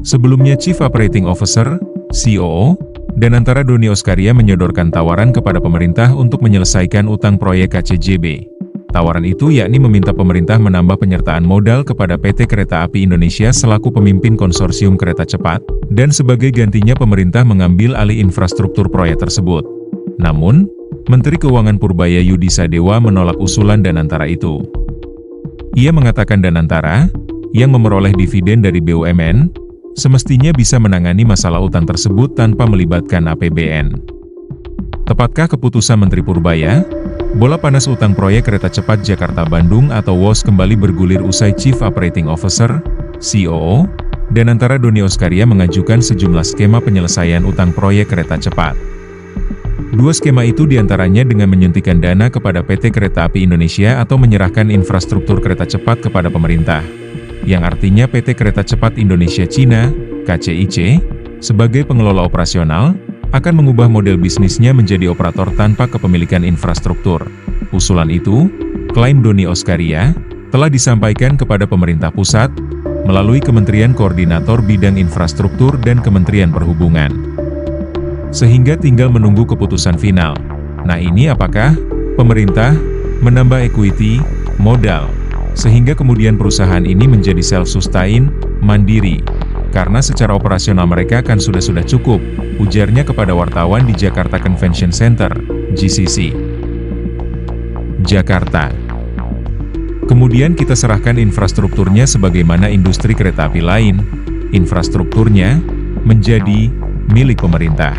Sebelumnya Chief Operating Officer, COO, Danantara Doni Oskaria menyodorkan tawaran kepada pemerintah untuk menyelesaikan utang proyek KCJB. Tawaran itu yakni meminta pemerintah menambah penyertaan modal kepada PT Kereta Api Indonesia selaku pemimpin konsorsium kereta cepat, dan sebagai gantinya pemerintah mengambil alih infrastruktur proyek tersebut. Namun, Menteri Keuangan Purbaya Yudi Sadewa menolak usulan Danantara itu. Ia mengatakan Danantara, yang memperoleh dividen dari BUMN, semestinya bisa menangani masalah utang tersebut tanpa melibatkan APBN. Tepatkah keputusan Menteri Purbaya? Bola panas utang proyek kereta cepat Jakarta-Bandung atau WOS kembali bergulir usai Chief Operating Officer, COO, Danantara Doni Oskaria mengajukan sejumlah skema penyelesaian utang proyek kereta cepat. Dua skema itu diantaranya dengan menyuntikkan dana kepada PT Kereta Api Indonesia atau menyerahkan infrastruktur kereta cepat kepada pemerintah, yang artinya PT Kereta Cepat Indonesia Cina, KCIC, sebagai pengelola operasional, akan mengubah model bisnisnya menjadi operator tanpa kepemilikan infrastruktur. Usulan itu, klaim Doni Oskaria, telah disampaikan kepada pemerintah pusat, melalui Kementerian Koordinator Bidang Infrastruktur dan Kementerian Perhubungan. Sehingga tinggal menunggu keputusan final. Nah ini apakah pemerintah menambah equity, modal, sehingga kemudian perusahaan ini menjadi self-sustain, mandiri. Karena secara operasional mereka kan sudah cukup, ujarnya kepada wartawan di Jakarta Convention Center, GCC, Jakarta. Kemudian kita serahkan infrastrukturnya sebagaimana industri kereta api lain, infrastrukturnya menjadi milik pemerintah.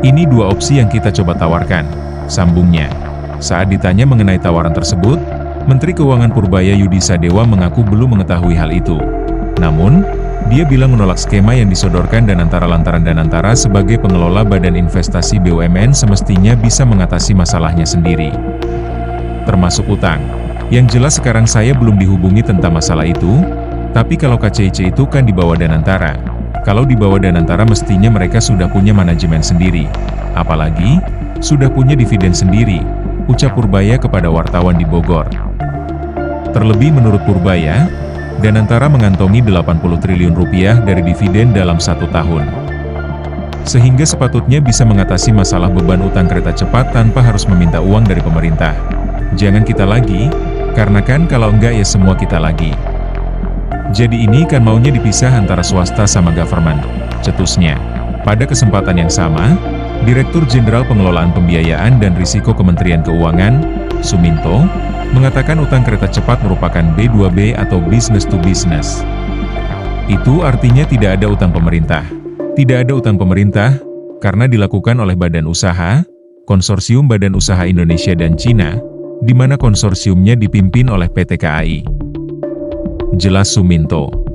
Ini dua opsi yang kita coba tawarkan, sambungnya. Saat ditanya mengenai tawaran tersebut, Menteri Keuangan Purbaya Yudi Sadewa mengaku belum mengetahui hal itu. Namun, dia bilang menolak skema yang disodorkan Danantara lantaran Danantara sebagai pengelola badan investasi BUMN semestinya bisa mengatasi masalahnya sendiri, termasuk utang. Yang jelas sekarang saya belum dihubungi tentang masalah itu, tapi kalau KCIC itu kan di bawah Danantara. Kalau di bawah Danantara mestinya mereka sudah punya manajemen sendiri, apalagi sudah punya dividen sendiri, ucap Purbaya kepada wartawan di Bogor. Terlebih menurut Purbaya, Danantara mengantongi 80 triliun rupiah dari dividen dalam 1 tahun. Sehingga sepatutnya bisa mengatasi masalah beban utang kereta cepat tanpa harus meminta uang dari pemerintah. Jangan kita lagi, karena kan kalau enggak ya semua kita lagi. Jadi ini kan maunya dipisah antara swasta sama government, cetusnya. Pada kesempatan yang sama, Direktur Jenderal Pengelolaan Pembiayaan dan Risiko Kementerian Keuangan, Suminto, mengatakan utang kereta cepat merupakan B2B atau business to business. Itu artinya tidak ada utang pemerintah. Tidak ada utang pemerintah, karena dilakukan oleh badan usaha, Konsorsium Badan Usaha Indonesia dan Cina, di mana konsorsiumnya dipimpin oleh PT KAI. Jelas Suminto.